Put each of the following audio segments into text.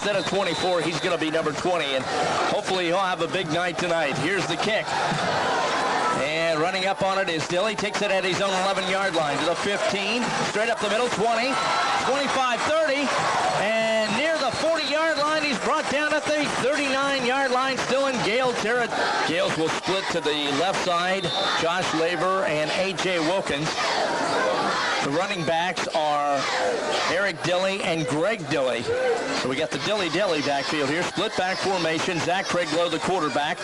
instead of 24, he's going to be number 20, and hopefully he'll have a big night tonight. Here's the kick. And running up on it is Dilly. Takes it at his own 11-yard line to the 15. Straight up the middle, 20, 25, 30. And near the 40-yard line, he's brought down at the 39-yard line, still in Gale territory. Gales will split to the left side. Josh Labor and A.J. Wilkins. The running backs are Eric Dilly and Greg Dilly. So we got the Dilly-Dilly backfield here. Split back formation. Zach Craiglow, the quarterback.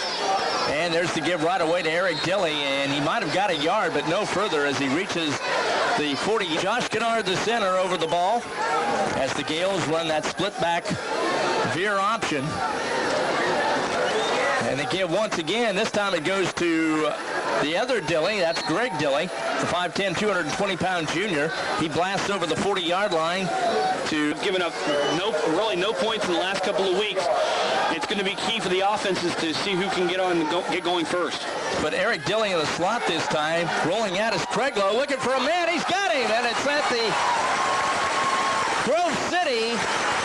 And there's the give right away to Eric Dilly. And he might have got a yard, but no further as he reaches the 40. Josh Kennard, the center, over the ball as the Gales run that split back veer option. And the give once again. This time it goes to the other Dilly. That's Greg Dilly, the 5'10", 220-pound junior. He blasts over the 40-yard line to giving up no points in the last couple of weeks. It's going to be key for the offenses to see who can get going first. But Eric Dilly in the slot this time. Rolling out is Craiglow, looking for a man. He's got him, and it's at the Grove City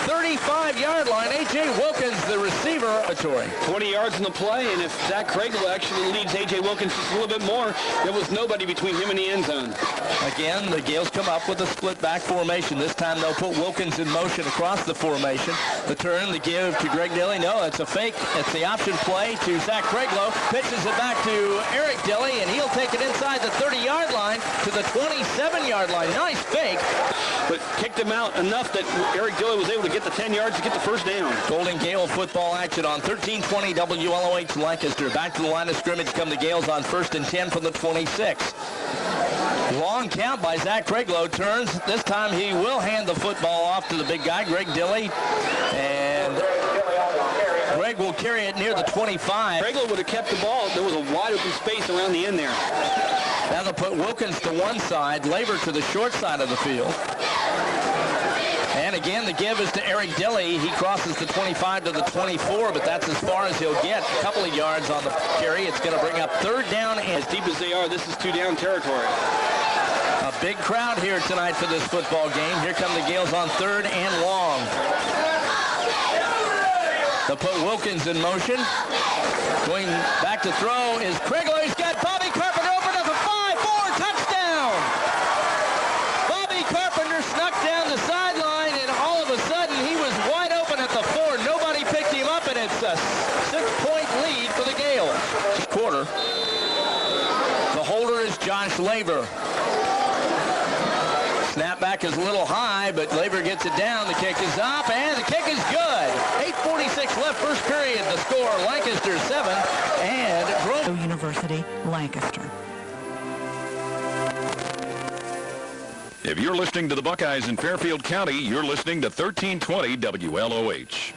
35-yard line. A.J. Wilkins, the receiver. 20 yards in the play, and if Zach Craiglow actually leads A.J. Wilkins just a little bit more, there was nobody between him and the end zone. Again, the Gales come up with a split back formation. This time they'll put Wilkins in motion across the formation. The turn, the give to Greg Dilly. No, it's a fake. It's the option play to Zach Craiglow. Pitches it back to Eric Dilly, and he'll take it inside the 30-yard line to the 27-yard line. Nice fake. But kicked him out enough that Eric Dilly was able to get the 10 yards to get the first down. Golden Gale football action on 13-20 WLOH Lancaster. Back to the line of scrimmage come the Gales on 1st and 10 from the 26. Long count by Zach Craiglow. Turns. This time he will hand the football off to the big guy, Greg Dilly. And Greg will carry it near the 25. Craiglow would have kept the ball. There was a wide open space around the end there. Now they'll put Wilkins to one side, Labor to the short side of the field. And again, the give is to Eric Dilly. He crosses the 25 to the 24, but that's as far as he'll get. A couple of yards on the carry. It's going to bring up third down. And as deep as they are, this is two-down territory. A big crowd here tonight for this football game. Here come the Gales on third and long. They'll put Wilkins in motion. Going back to throw is Craiglow. He's got Bobby Carpenter open up a 5-4 touchdown. Bobby Carpenter snuck down the sideline, and all of a sudden he was wide open at the 4. Nobody picked him up, and it's a 6-point lead for the Gales. Quarter. The holder is Josh Labor. Snapback is a little high, but Labor gets it down. The kick is up, and the kick is good. 8:46 left, first period. The score, Lancaster 7 and Grove University, Lancaster. If you're listening to the Buckeyes in Fairfield County, you're listening to 1320 WLOH.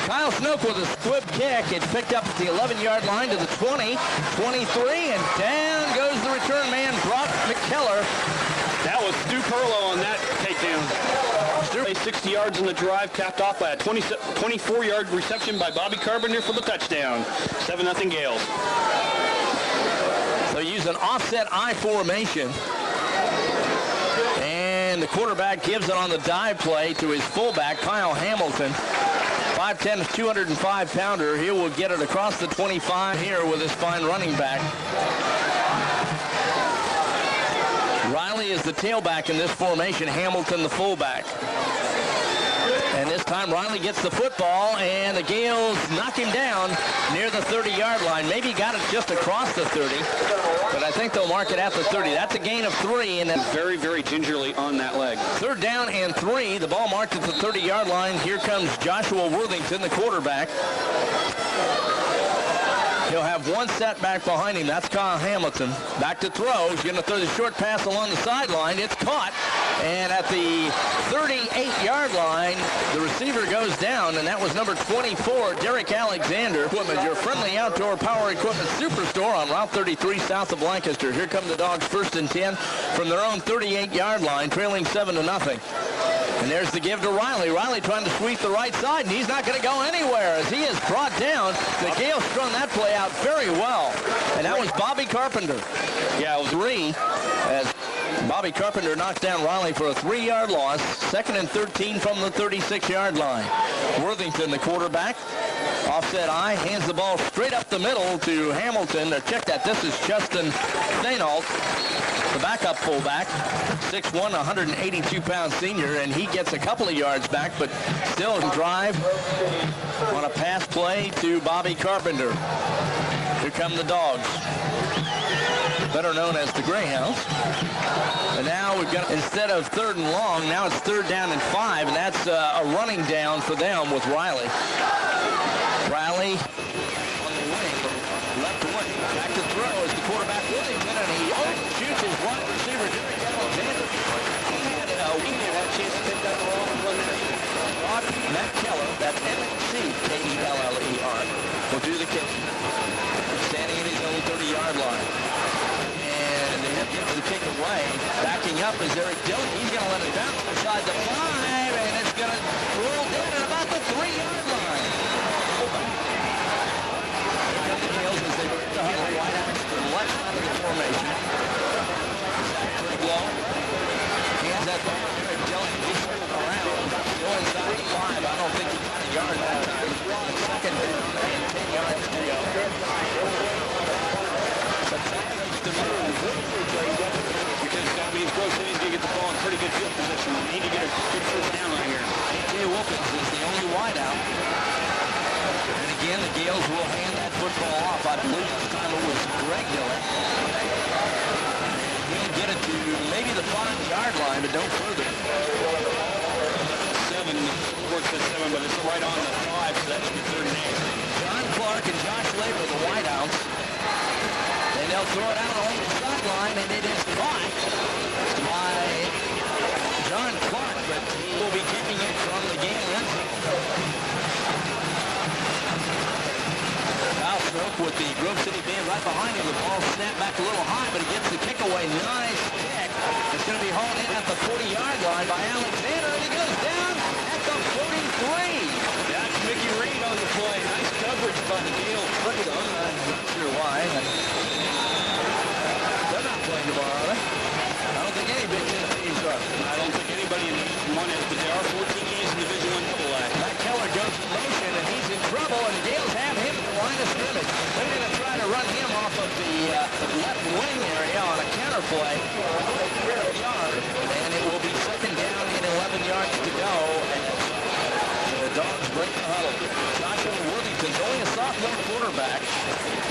Kyle Snook with a squib kick. It's picked up at the 11-yard line to the 20, 23, and down goes the return man, Brock McKellar. That was Stu Perlow on that takedown. Stu 60 yards in the drive, capped off by a 24-yard reception by Bobby Carpenter for the touchdown. 7-0 Gales. So use an offset I formation. And the quarterback gives it on the dive play to his fullback, Kyle Hamilton. 5'10", 205-pounder. He will get it across the 25 here with his fine running back. Riley is the tailback in this formation, Hamilton the fullback. And this time Riley gets the football, and the Gales knock him down near the 30-yard line. Maybe got it just across the 30, but I think they'll mark it at the 30. That's a gain of 3. And then very, very gingerly on that leg. Third down and 3. The ball marked at the 30-yard line. Here comes Joshua Worthington, the quarterback. He'll have one setback behind him. That's Kyle Hamilton. Back to throw. He's going to throw the short pass along the sideline. It's caught. And at the 38-yard line, the receiver goes down, and that was number 24, Derek Alexander. Equipment, your friendly outdoor power equipment superstore on Route 33 south of Lancaster. Here come the Dogs 1st and 10 from their own 38-yard line, trailing 7-0. And there's the give to Riley. Riley trying to sweep the right side, and he's not going to go anywhere as he is brought down. The Gales strung that play out very well. And that was Bobby Carpenter. Yeah, it was 3 as Bobby Carpenter knocks down Riley for a 3-yard loss. 2nd and 13 from the 36-yard line. Worthington, the quarterback. Offset eye, hands the ball straight up the middle to Hamilton. Check that. This is Justin Thainault, the backup fullback, 6'1", 182-pound senior, and he gets a couple of yards back, but still in drive on a pass play to Bobby Carpenter. Here come the Dogs, better known as the Greyhounds. And now we've got, instead of 3rd and long, now it's 3rd down and 5, and that's a running down for them with Riley. Riley on the wing, left wing, back to throw as the quarterback Worthington, and he shoots his wide receiver, Alexander. He had a weekend, had a chance to pick that ball and run there. Matt Keller, that's M-C-K-E-L-L-E-R, will do the kick. Standing in his own 30-yard line. And they have the kick away. Backing up is Eric Dillon. He's going to let it bounce inside the 5, and it's going to roll down at about the 3-yard line. Here come the Tails as they break the huddle. Wide out to the left side of the formation. Pretty low. Hands that ball. Eric Dillon. He's around. Go inside the 5. I don't think he got a yard that time. 2nd down and 10 yards to go. Because that means Grove City's going to get the ball in pretty good field position. We need to get a good first down right here. A.J. Wilkins is the only wideout. And again, the Gales will hand that football off. I believe this time it was Greg Dillon. He'll get it to maybe the 5-yard line, but don't further. 7 works at 7, but it's right on the 5, so that should be 3rd and 8. John Clark and Josh Labor, the wideouts. And they'll throw it out along the sideline, and it is caught by John Clark, but he will be kicking it from the game end zone. Kyle Stroke with the Grove City band right behind him. The ball snapped back a little high, but he gets the kick away. Nice kick. It's going to be hauled in at the 40-yard line by Alexander, and he goes down at the 43. That's Mickey Reed on the play. Nice coverage by the Gales. Look at them. I'm not sure why. They're not playing tomorrow, are they? I don't think any Big Ten teams are. I don't think anybody in Division 1 is, but there are 14 games in Division 1 AA. Matt Keller goes in motion, and he's in trouble, and the Gales have him at the line of scrimmage. They're going to try to run him off of the left wing area on a counter play. And it will be 2nd down and 11 yards to go. And the Dogs break the huddle. Joshua Worthington's only a sophomore quarterback,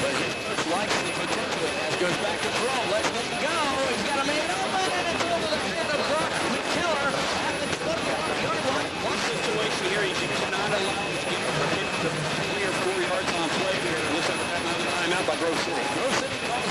but his coach likes the potential. As goes back to throw. Let's let him go. He's got a man open, and it's over the head of Brock McKellar at the 20-yard line. One situation here, you cannot allow the game to hit the 3 or 4 yards on play here. Looks like we're having another timeout by Grove City. Grove City calls.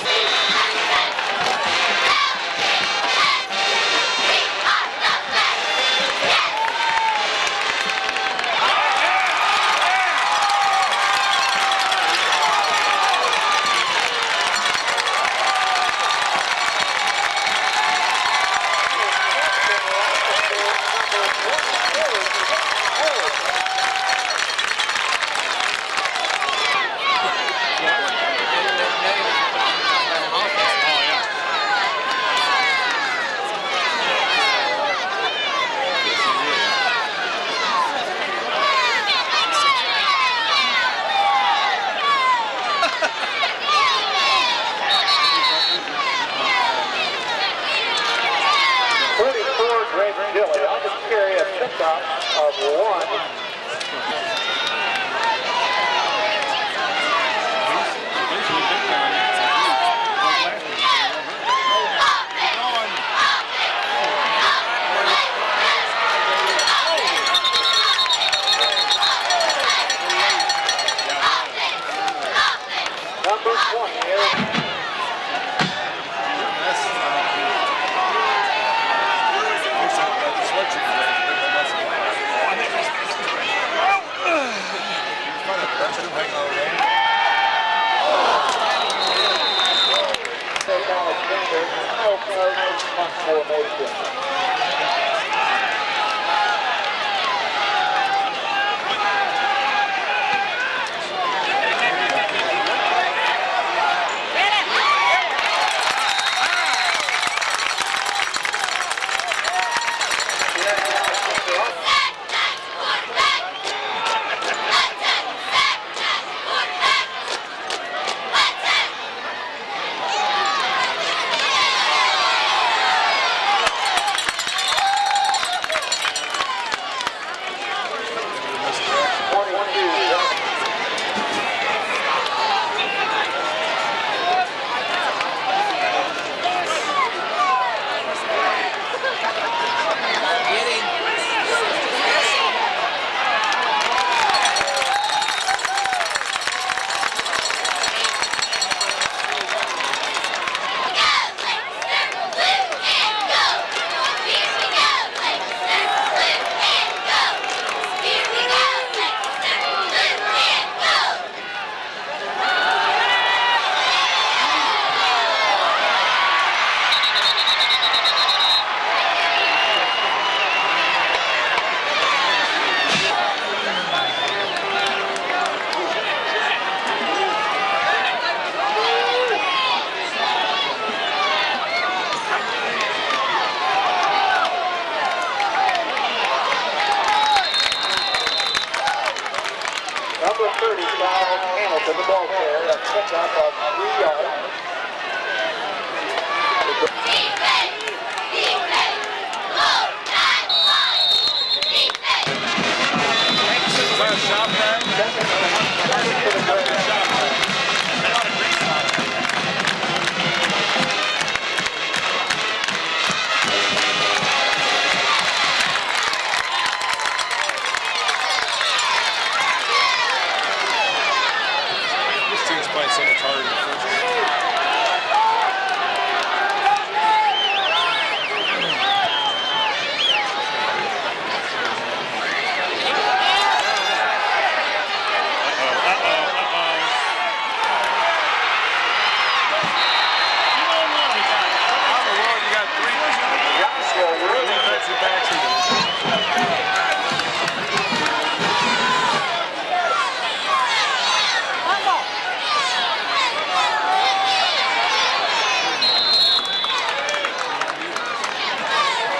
number 30, Kyle Hamilton, the ball carrier. That's picked up of 3 yards. This team's playing so much harder than the first game.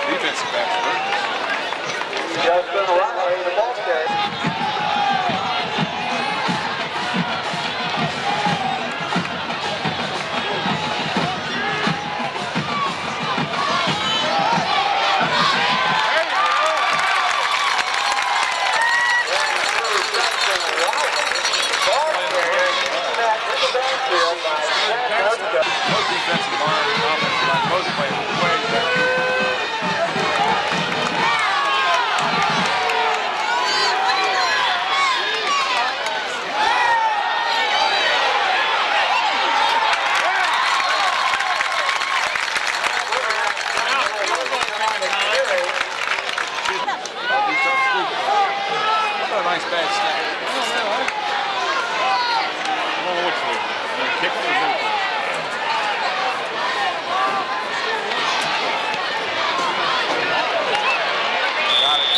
Defensive backs hurt. Justin Riley, the ball carrier. Both defensive line and offensive line both play way better. What a nice bad snap. I don't know which way. Kick it or move it? Got it.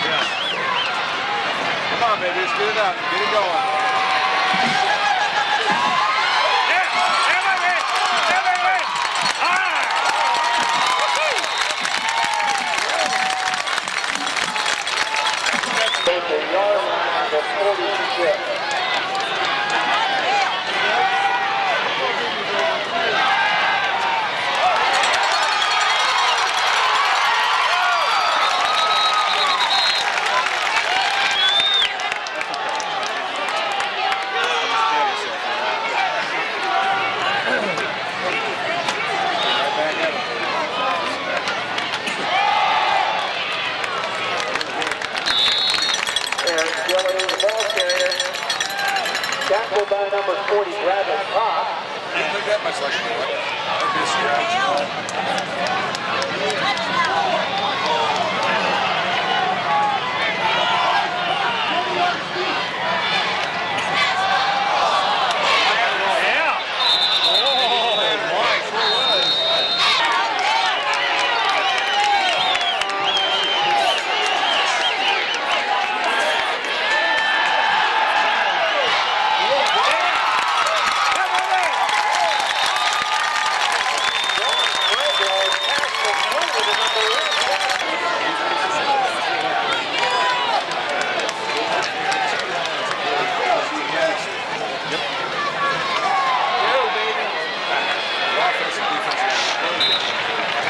Yeah. Come on, baby. Let's get it up. Get it going. The yard line of 46. Tackled by number 40, Bradley Cox. Didn't look that much like a boy. That would be a scratch.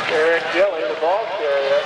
Eric Gilly, the ball carrier.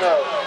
throw.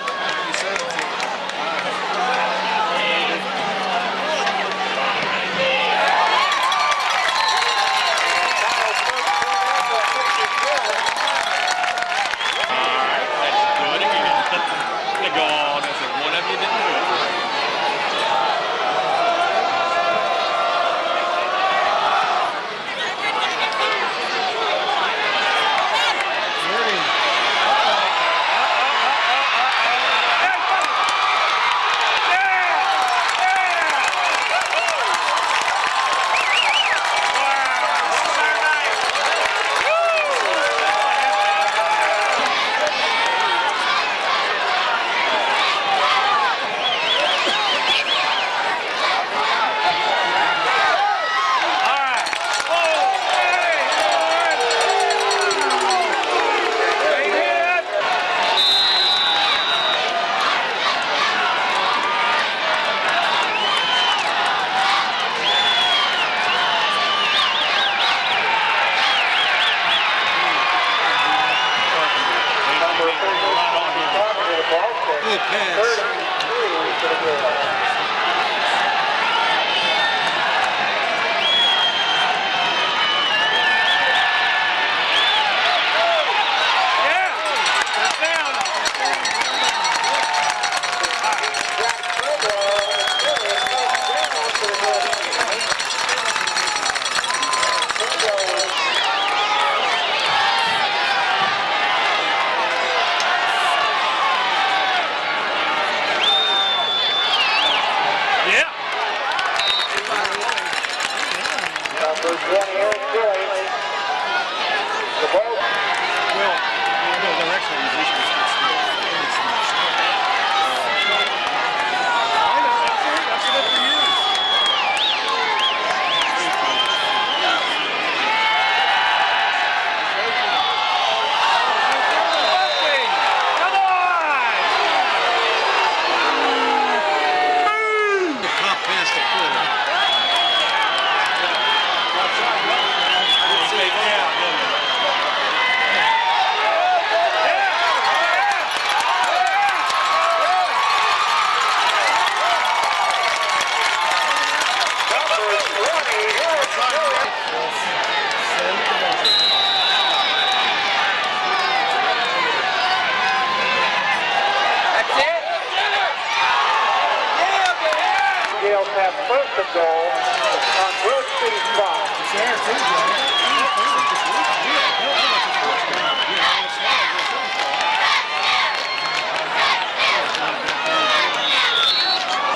First and goal on Grove City's 5.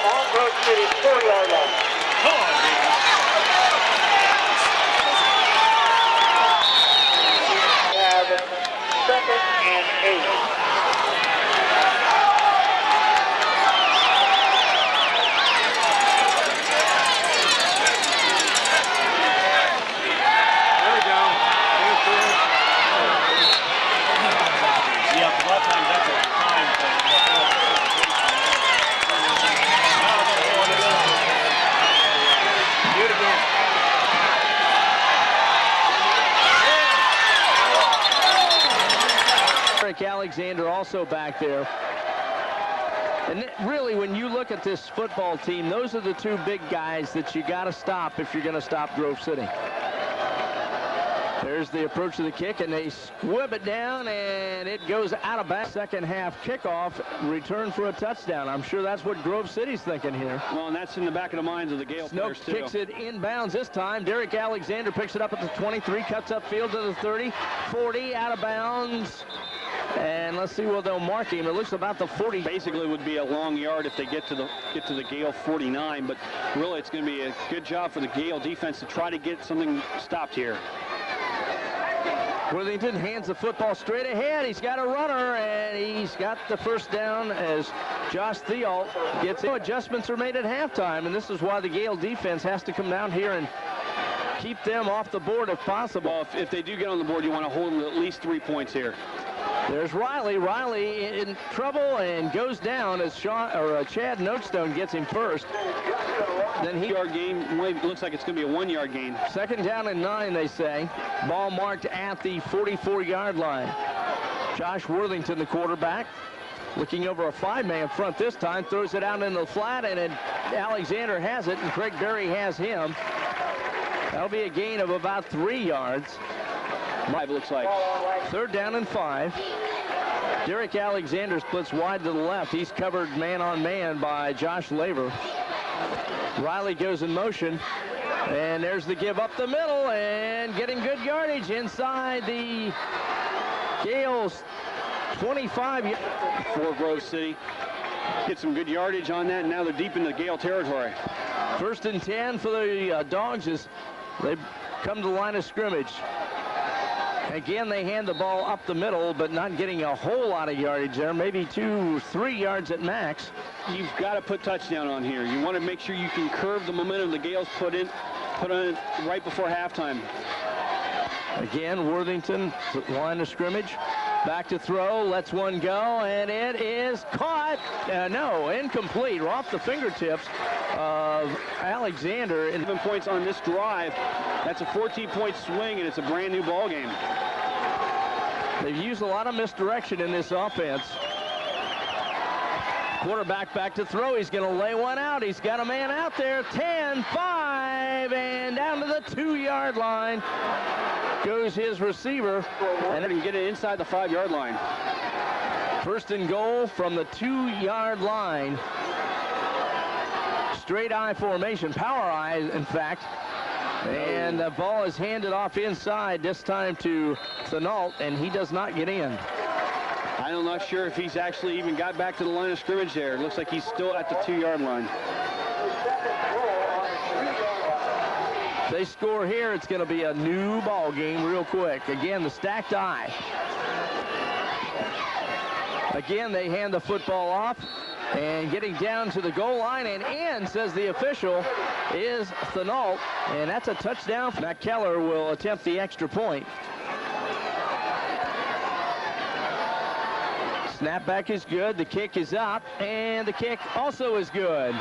On Grove City's 4-yard line. We have 2nd and 8. Alexander also back there. And really, when you look at this football team, those are the two big guys that you got to stop if you're going to stop Grove City. There's the approach of the kick, and they squib it down, and it goes out of bounds. Second half kickoff, return for a touchdown. I'm sure that's what Grove City's thinking here. Well, and that's in the back of the minds of the Gale players, too. Kicks it inbounds this time. Derek Alexander picks it up at the 23, cuts upfield to the 30, 40, out of bounds. And let's see where they'll mark him. It looks about the 40. Basically, it would be a long yard if they get to the Gale 49, but really it's going to be a good job for the Gale defense to try to get something stopped here. Worthington hands the football straight ahead. He's got a runner, and he's got the first down as Josh Thiel gets it. Adjustments are made at halftime, and this is why the Gale defense has to come down here and keep them off the board if possible. Well, if they do get on the board, you want to hold them to at least 3 points here. There's Riley. Riley in trouble and goes down as Chad Notestone gets him first. Then yard gain. Looks like it's going to be a 1-yard gain. Second down and 9, they say. Ball marked at the 44-yard line. Josh Worthington, the quarterback. looking over a 5-man front this time, throws it out into the flat, and then Alexander has it, and Craig Berry has him. That'll be a gain of about 3 yards. 5 looks like. 3rd down and 5. Derek Alexander splits wide to the left. He's covered man on man by Josh Laver. Riley goes in motion, and there's the give up the middle, and getting good yardage inside the Gales 25. For Grove City. Get some good yardage on that, and now they're deep into Gale territory. 1st and 10 for the Dogs as they come to the line of scrimmage. Again, they hand the ball up the middle, but not getting a whole lot of yardage there, maybe 2-3 yards at max. You've got to put touchdown on here. You want to make sure you can curb the momentum the Gales put on right before halftime. Again, Worthington, line of scrimmage. Back to throw, lets one go, and it is caught. No, incomplete, off the fingertips of Alexander. 7 points on this drive. That's a 14-point swing, and it's a brand new ball game. They've used a lot of misdirection in this offense. Quarterback back to throw. He's going to lay one out. He's got a man out there. 10, 5, and down to the 2-yard line goes his receiver. And then he can get it inside the 5-yard line. 1st and goal from the 2-yard line. Straight eye formation, power eye, in fact. And the ball is handed off inside, this time to Thanault, and he does not get in. I'm not sure if he's actually even got back to the line of scrimmage there. It looks like he's still at the 2-yard line. If they score here, it's going to be a new ball game real quick. Again, the stacked eye. Again, they hand the football off, and getting down to the goal line and in, says the official, is Thanault, and that's a touchdown. Matt Keller will attempt the extra point. Snapback is good, the kick is up, and the kick also is good.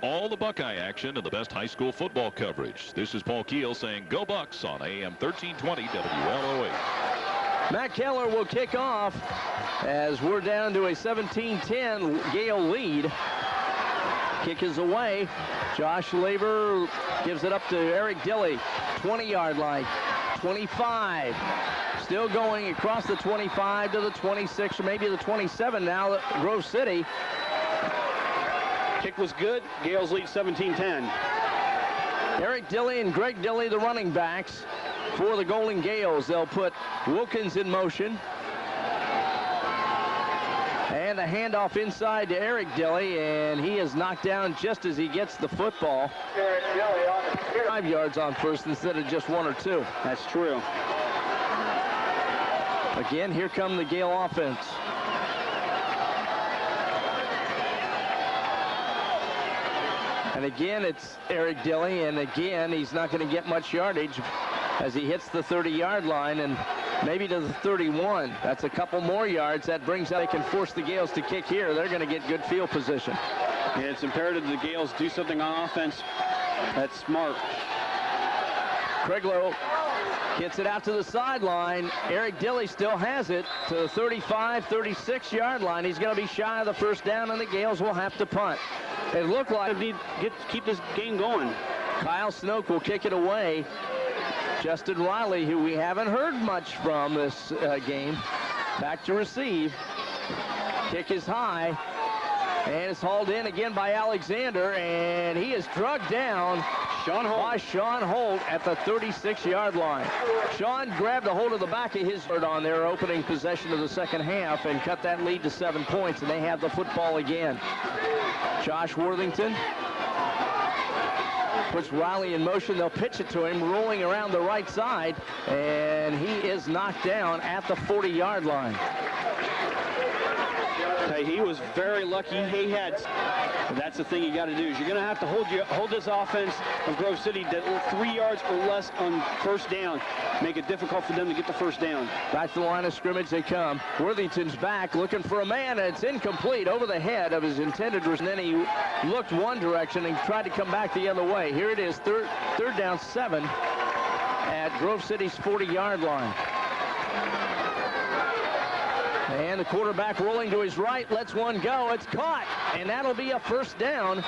All the Buckeye action and the best high school football coverage. This is Paul Keel saying go Bucks on AM 1320 WLOH. Matt Keller will kick off as we're down to a 17-10 Gale lead. Kick is away. Josh Laver gives it up to Eric Dilley. 20-yard line, 25. Still going across the 25 to the 26, or maybe the 27 now, Grove City. Kick was good. Gales lead 17-10. Eric Dilley and Greg Dilley, the running backs for the Golden Gales. They'll put Wilkins in motion. And a handoff inside to Eric Dilley, and he is knocked down just as he gets the football. 5 yards on first instead of just 1 or 2. That's true. Again, here come the Gale offense. And again, it's Eric Dilley, and again, he's not going to get much yardage as he hits the 30-yard line and maybe to the 31. That's a couple more yards. That brings out, they can force the Gales to kick here. They're going to get good field position. Yeah, it's imperative the Gales do something on offense. That's smart. Craiglow gets it out to the sideline. Eric Dilley still has it to the 35, 36-yard line. He's going to be shy of the first down, and the Gales will have to punt. It looked like keep this game going. Kyle Snoke will kick it away. Justin Riley, who we haven't heard much from this game, back to receive. Kick is high, and it's hauled in again by Alexander, and he is drugged down by Sean Holt at the 36-yard line. Sean grabbed a hold of the back of his bird on their opening possession of the second half and cut that lead to 7 points, and they have the football again. Josh Worthington puts Riley in motion. They'll pitch it to him, rolling around the right side, and he is knocked down at the 40-yard line. Hey, he was very lucky. He had. That's the thing you got to do. Is you're going to have to hold this offense of Grove City to 3 yards or less on first down. Make it difficult for them to get the first down. Back to the line of scrimmage they come. Worthington's back looking for a man, and it's incomplete over the head of his intended receiver. And then he looked one direction and tried to come back the other way. Here it is, third down 7 at Grove City's 40-yard line. And the quarterback rolling to his right, lets one go. It's caught, and that'll be a first down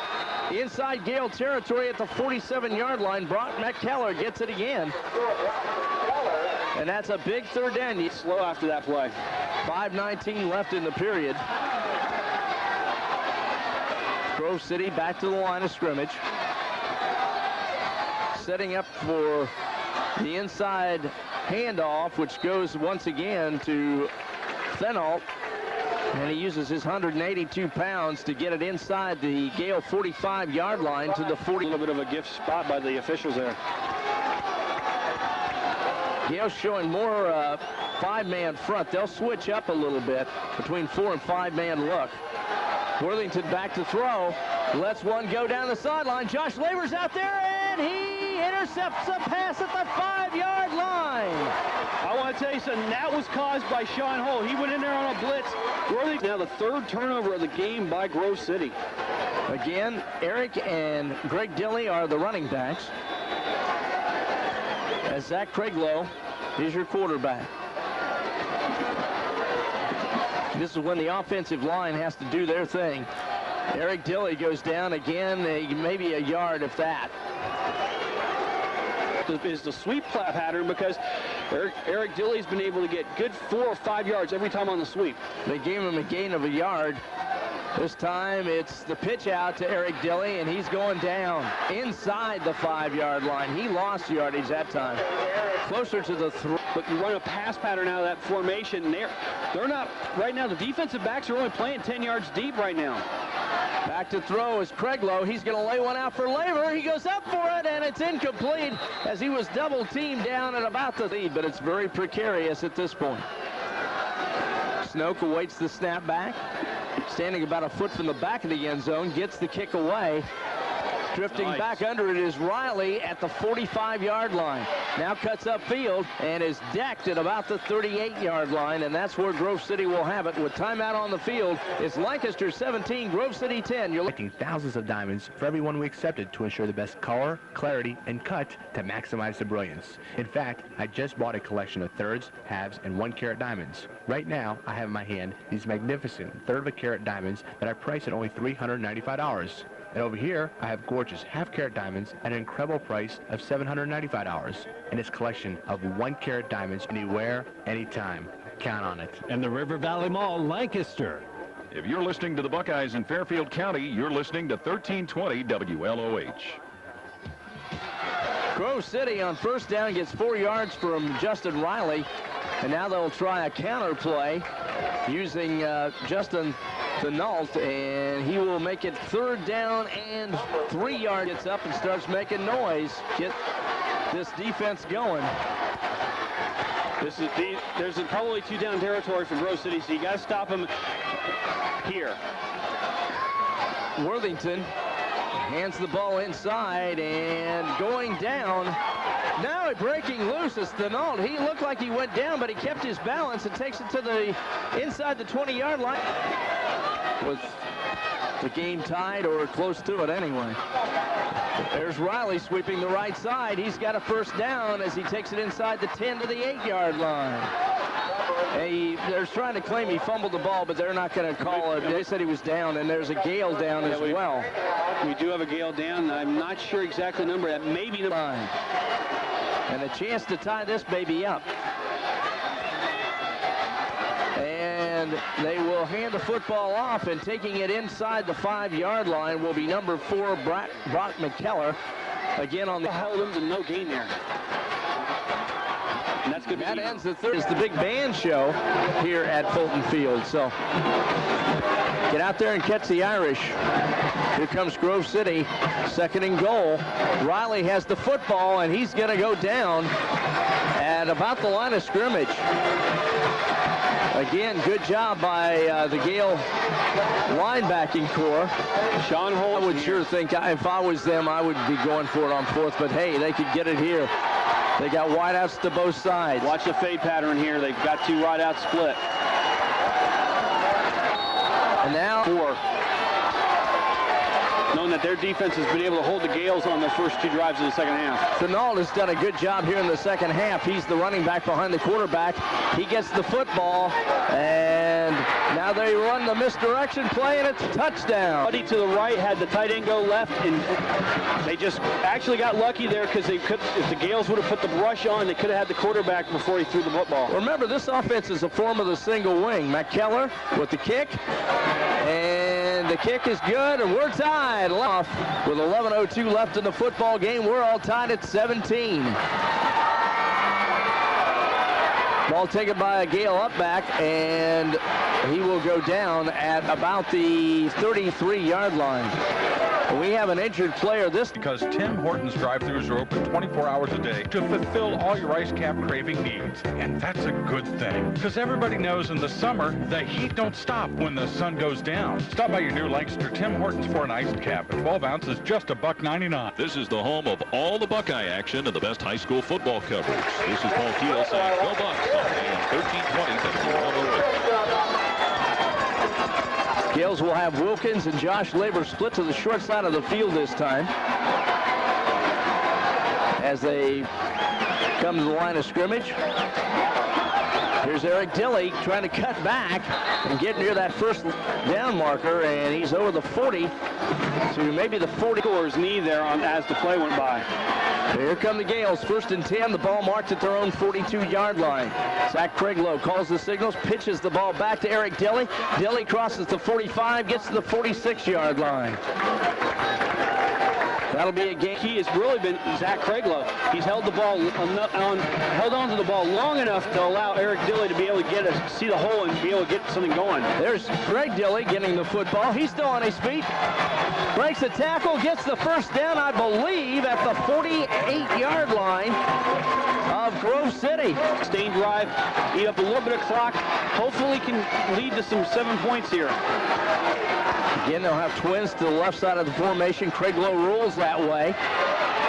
inside Gale territory at the 47-yard line. Brock McKellar gets it again. And that's a big third down. Slow after that play. 5:19 left in the period. Grove City back to the line of scrimmage. Setting up for the inside handoff, which goes once again to Fenalt. And he uses his 182 pounds to get it inside the Gale 45-yard line to the 40. A little bit of a gift spot by the officials there. Gale's showing more five-man front. They'll switch up a little bit between 4- and 5-man look. Worthington back to throw. Lets one go down the sideline. Josh Labor's out there, and he intercepts a pass at the 5-yard line. I want to tell you something. That was caused by Sean Hull. He went in there on a blitz. Worthington now the third turnover of the game by Grove City. Again, Eric and Greg Dilley are the running backs. As Zach Craiglow is your quarterback. This is when the offensive line has to do their thing. Eric Dilley goes down again, maybe a yard if that. Is the sweep pattern because Eric Dilley's been able to get good 4 or 5 yards every time on the sweep. They gave him a gain of a yard. This time it's the pitch out to Eric Dilley, and he's going down inside the 5-yard line. He lost yardage that time. Closer to the throw. But you run a pass pattern out of that formation. They're not, right now, the defensive backs are only playing 10 yards deep right now. Back to throw is Craiglow. He's going to lay one out for Labor. He goes up for it, and it's incomplete as he was double-teamed down at about the lead, but it's very precarious at this point. Snoke awaits the snap back. Standing about a foot from the back of the end zone, gets the kick away. Drifting back under it is Riley at the 45-yard line. Now cuts upfield and is decked at about the 38-yard line, and that's where Grove City will have it. With timeout on the field, it's Lancaster 17, Grove City 10. You're collecting thousands of diamonds for every one we accepted to ensure the best color, clarity, and cut to maximize the brilliance. In fact, I just bought a collection of thirds, halves, and 1-carat diamonds. Right now, I have in my hand these magnificent third-of-a-carat diamonds that I price at only $395. And over here, I have gorgeous half-carat diamonds at an incredible price of $795. And this collection of 1-carat diamonds anywhere, anytime. Count on it. And the River Valley Mall, Lancaster. If you're listening to the Buckeyes in Fairfield County, you're listening to 1320 WLOH. Grove City on first down gets 4 yards from Justin Riley. And now they'll try a counter play using Justin Fenalt, and he will make it 3rd down and 3 yards. Gets up and starts making noise. Get this defense going. There's probably 2 down territory for Grove City, so you got to stop him here. Worthington hands the ball inside and going down. Now breaking loose is Fenalt. He looked like he went down, but he kept his balance and takes it to the inside the 20-yard line. With the game tied or close to it anyway. There's Riley sweeping the right side. He's got a first down as he takes it inside the 10 to the 8-yard line. They're trying to claim he fumbled the ball, but they're not going to call it. They said he was down, and there's a Gale down as well. We do have a Gale down. I'm not sure exactly the number. That may be the line. And a chance to tie this baby up. And they will hand the football off, and taking it inside the 5-yard line will be number 4, Brock McKellar. Again on the hold him to no gain there. And that's good. That ends the third. It's the big band show here at Fulton Field. So get out there and catch the Irish. Here comes Grove City, 2nd and goal. Riley has the football, and he's going to go down at about the line of scrimmage. Again, good job by the Gale linebacking core. Sean Holt. I would sure think if I was them, I would be going for it on 4th, but hey, they could get it here. They got wideouts to both sides. Watch the fade pattern here. They've got 2 wideouts split. And now 4. Knowing that their defense has been able to hold the Gales on their first 2 drives of the second half. Fenalt has done a good job here in the second half. He's the running back behind the quarterback. He gets the football, and And now they run the misdirection play, and it's a touchdown. Buddy to the right had the tight end go left, and they just actually got lucky there because they could. If the Gales would have put the brush on, they could have had the quarterback before he threw the football. Remember, this offense is a form of the single wing. McKellar with the kick, and the kick is good, and we're tied off with 11:02 left in the football game. We're all tied at 17. Ball taken by a Gale up back, and he will go down at about the 33-yard line. We have an injured player because Tim Hortons drive-thrus are open 24 hours a day to fulfill all your ice cap craving needs. And that's a good thing, because everybody knows in the summer, the heat don't stop when the sun goes down. Stop by your new Lancaster Tim Hortons for an iced cap. A 12 ounce is just $1.99. This is the home of all the Buckeye action and the best high school football coverage. This is Paul Keel saying go Bucks on AM 1320 WLOH. Gales will have Wilkins and Josh Labor split to the short side of the field this time as they come to the line of scrimmage. Here's Eric Dilley trying to cut back and get near that first down marker, and he's over the 40 to maybe the 40. Scorer's knee there as the play went by. Here come the Gales, 1st and 10, the ball marked at their own 42-yard line. Zach Craiglow calls the signals, pitches the ball back to Eric Dilley. Dilley crosses the 45, gets to the 46-yard line. That'll be a game. He has really been Zach Craiglow. He's held the ball held on to the ball long enough to allow Eric Dilley to be able to see the hole and be able to get something going. There's Greg Dilley getting the football. He's still on his feet. Breaks a tackle, gets the first down, I believe, at the 48-yard line of Grove City. Sustained drive, eat up a little bit of clock. Hopefully can lead to some 7 points here. Again, they'll have twins to the left side of the formation. Craiglow rules that way.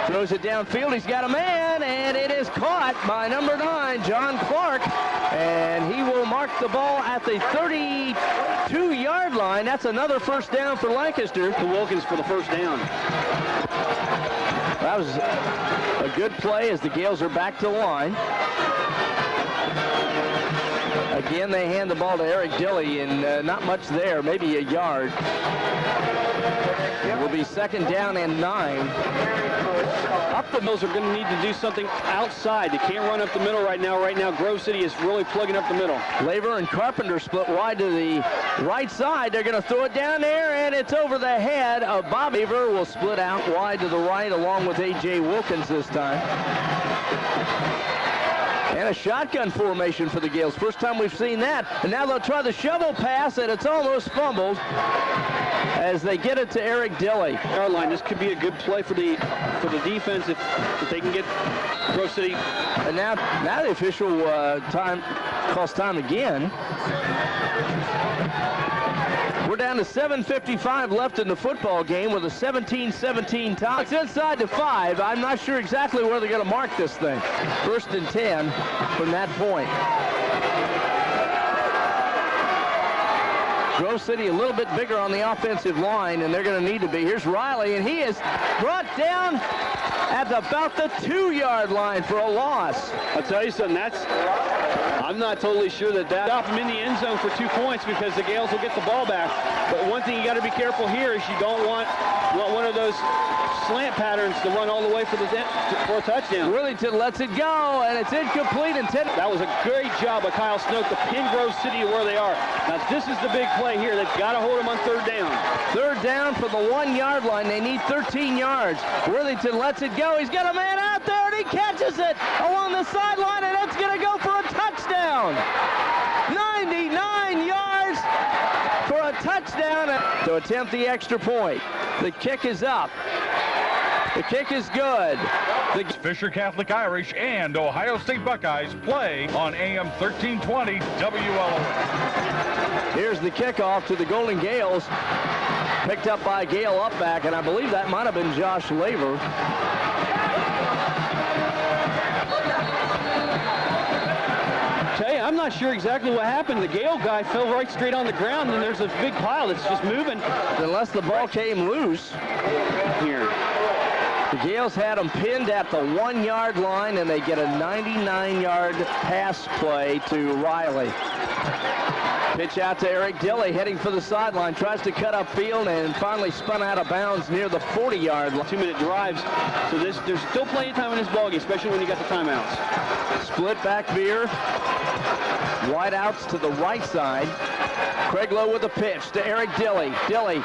Throws it downfield. He's got a man, and it is caught by number 9, John Clark. And he will mark the ball at the 32-yard line. That's another first down for Lancaster. To Wilkins for the first down. That was a good play as the Gales are back to the line. Again, they hand the ball to Eric Dilley, and not much there, maybe a yard. It will be 2nd down and 9. Up the Mills are going to need to do something outside. They can't run up the middle right now. Right now, Grove City is really plugging up the middle. Laver and Carpenter split wide to the right side. They're going to throw it down there, and it's over the head of Bobby. Laver will split out wide to the right along with A.J. Wilkins this time. And a shotgun formation for the Gales. First time we've seen that. And now they'll try the shovel pass, and it's almost fumbled as they get it to Eric Dilley. Yard line. This could be a good play for the defense if they can get Grove City. And now the official time calls time again. We're down to 7:55 left in the football game with a 17-17 tie. It's inside the 5. I'm not sure exactly where they're going to mark this thing. 1st and 10 from that point. Grove City a little bit bigger on the offensive line, and they're going to need to be. Here's Riley, and he is brought down at about the 2-yard line for a loss. I'll tell you something, I'm not totally sure that stop him in the end zone for 2 points because the Gales will get the ball back. But one thing you got to be careful here is you don't want one of those slant patterns to run all the way for a touchdown. Worthington lets it go, and it's incomplete. That was a great job by Kyle Snoke to pin Grove City to where they are. Now this is the big play here. They've got to hold them on 3rd down. 3rd down for the 1-yard line. They need 13 yards. Worthington lets it go. He's got a man out there, and he catches it along the sideline, and it's going to go for a touchdown. 99 yards for a touchdown to attempt the extra point. The kick is up. The kick is good. Fisher Catholic Irish and Ohio State Buckeyes play on AM 1320 WLOH. Here's the kickoff to the Golden Gales. Picked up by Gale Upback, and I believe that might have been Josh Laver. I'm not sure exactly what happened. The Gale guy fell right straight on the ground, and there's a big pile that's just moving. Unless the ball came loose here. The Gales had them pinned at the 1-yard line, and they get a 99-yard pass play to Riley. Pitch out to Eric Dilly, heading for the sideline, tries to cut upfield and finally spun out of bounds near the 40-yard line. 2-minute drives, so there's still plenty of time in this ballgame, especially when you got the timeouts. Split back veer, wide outs to the right side. Craig Lowe with a pitch to Eric Dilly. Dilly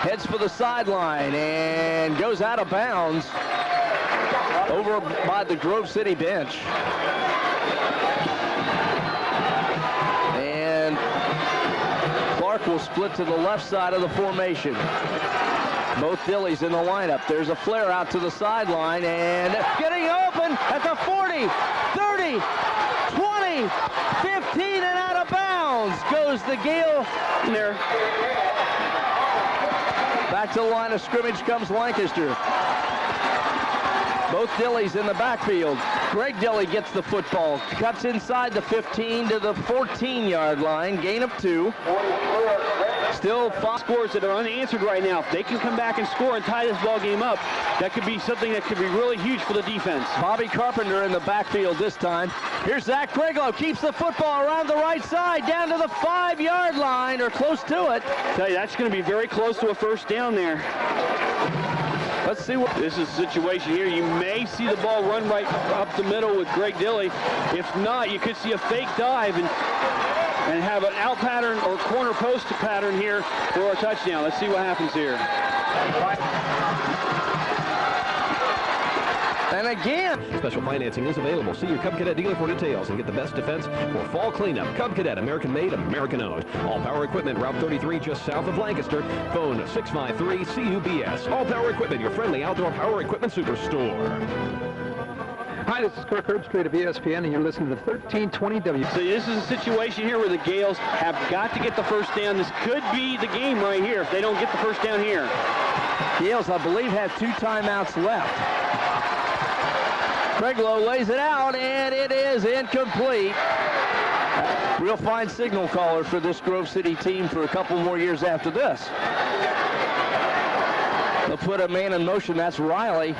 heads for the sideline and goes out of bounds over by the Grove City bench. And Clark will split to the left side of the formation. Both Dillys in the lineup. There's a flare out to the sideline and getting open at the 40, 30, 20, 15, and out of bounds goes the Gale. There. Back to the line of scrimmage comes Lancaster. Both Dillys in the backfield. Greg Dilly gets the football, cuts inside the 15 to the 14-yard line, gain of 2. Still 5 scores that are unanswered right now. If they can come back and score and tie this ball game up, that could be something that could be really huge for the defense. Bobby Carpenter in the backfield this time. Here's Zach Craiglow, keeps the football around the right side, down to the 5-yard line, or close to it. Tell you, that's going to be very close to a first down there. Let's see what this is a situation here. You may see the ball run right up the middle with Greg Dilly. If not, you could see a fake dive and have an out pattern or corner post pattern here for a touchdown. Let's see what happens here. And again, special financing is available. See your Cub Cadet dealer for details and get the best defense for fall cleanup. Cub Cadet, American made, American owned. All Power Equipment, Route 33, just south of Lancaster. Phone 653-CUBS. All Power Equipment, your friendly outdoor power equipment superstore. Hi, this is Kirk Herbstreit of ESPN, and you're listening to 1320W. So this is a situation here where the Gales have got to get the first down. This could be the game right here if they don't get the first down here. Gales, I believe, have 2 timeouts left. Craig Lowe lays it out, and it is incomplete. Real fine signal caller for this Grove City team for a couple more years after this. They'll put a man in motion. That's Riley.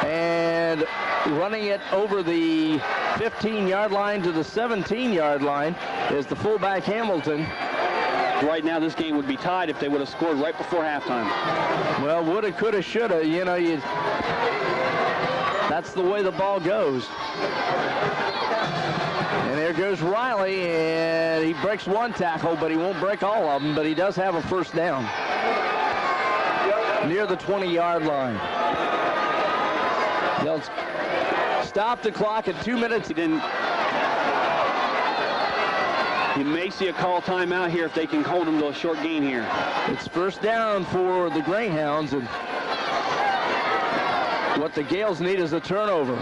And running it over the 15-yard line to the 17-yard line is the fullback Hamilton. Right now, this game would be tied if they would have scored right before halftime. Well, woulda, coulda, shoulda. You know, that's the way the ball goes. And there goes Riley, and he breaks one tackle, but he won't break all of them, but he does have a first down near the 20-yard line. They'll stop the clock at 2 minutes. You may see a call timeout here if they can hold them to a short gain here. It's first down for the Greyhounds, and what the Gales need is a turnover.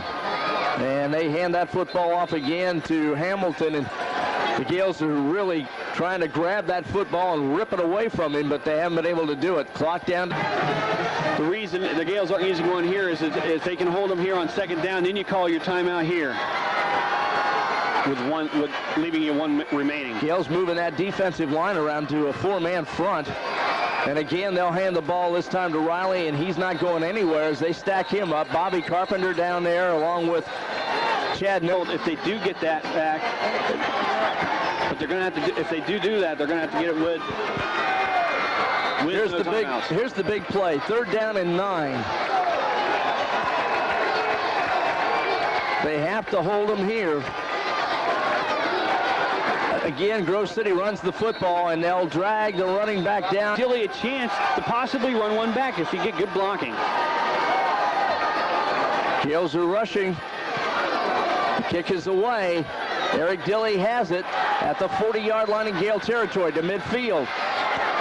And they hand that football off again to Hamilton, and the Gales are really trying to grab that football and rip it away from him, but they haven't been able to do it. Clock down. The reason the Gales aren't using one here is if they can hold them here on second down, then you call your timeout here. With leaving you one remaining. Gales moving that defensive line around to a 4-man front. And again, they'll hand the ball this time to Riley, and he's not going anywhere as they stack him up. Bobby Carpenter down there along with Chad Nolt. If they do get that back, but they're going to have to, if they do that, they're going to have to get it with here's the big play. 3rd down and 9. They have to hold them here. Again, Grove City runs the football, and they'll drag the running back down. Dilly a chance to possibly run one back if you get good blocking. Gales are rushing. The kick is away. Eric Dilly has it at the 40-yard line in Gale territory to midfield.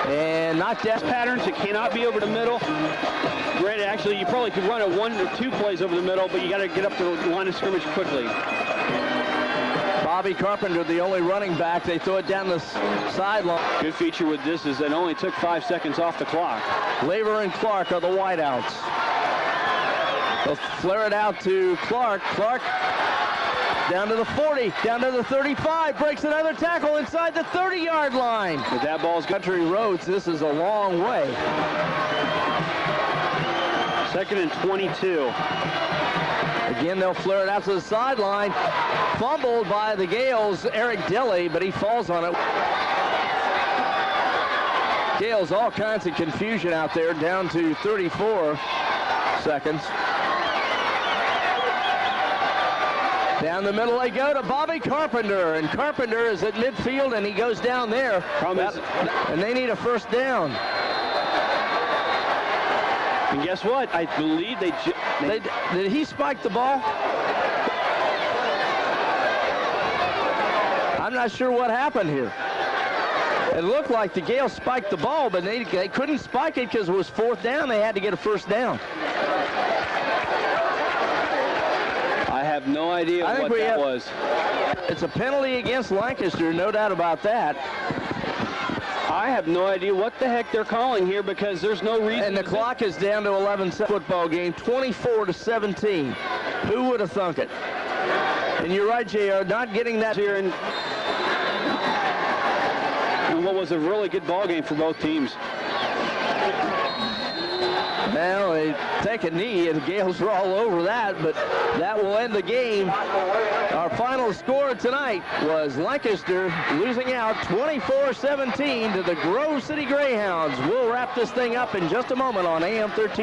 And knocked down. Patterns, it cannot be over the middle. Granted, actually, you probably could run 1 or 2 plays over the middle, but you got to get up to the line of scrimmage quickly. Bobby Carpenter, the only running back. They throw it down the sideline. Good feature with this is it only took 5 seconds off the clock. Laver and Clark are the wideouts. They'll flare it out to Clark. Clark down to the 40, down to the 35, breaks another tackle inside the 30-yard line. But that ball's country roads. This is a long way. 2nd and 22. Again, they'll flare it out to the sideline. Fumbled by the Gales, Eric Dilly, but he falls on it. Gales, all kinds of confusion out there, down to 34 seconds. Down the middle they go to Bobby Carpenter, and Carpenter is at midfield, and he goes down there. And they need a first down. And guess what? I believe did he spike the ball? I'm not sure what happened here. It looked like the Gales spiked the ball, but they couldn't spike it because it was fourth down. They had to get a first down. I have no idea what that was. It's a penalty against Lancaster, no doubt about that. I have no idea what the heck they're calling here because there's no reason. And the clock is down to 11. Football game, 24-17. Who would have thunk it? And you're right, JR, not getting that here. And what was a really good ball game for both teams. Well, they take a knee, and the Gales are all over that, but that will end the game. Our final score tonight was Lancaster losing out 24-17 to the Grove City Greyhounds. We'll wrap this thing up in just a moment on AM 13.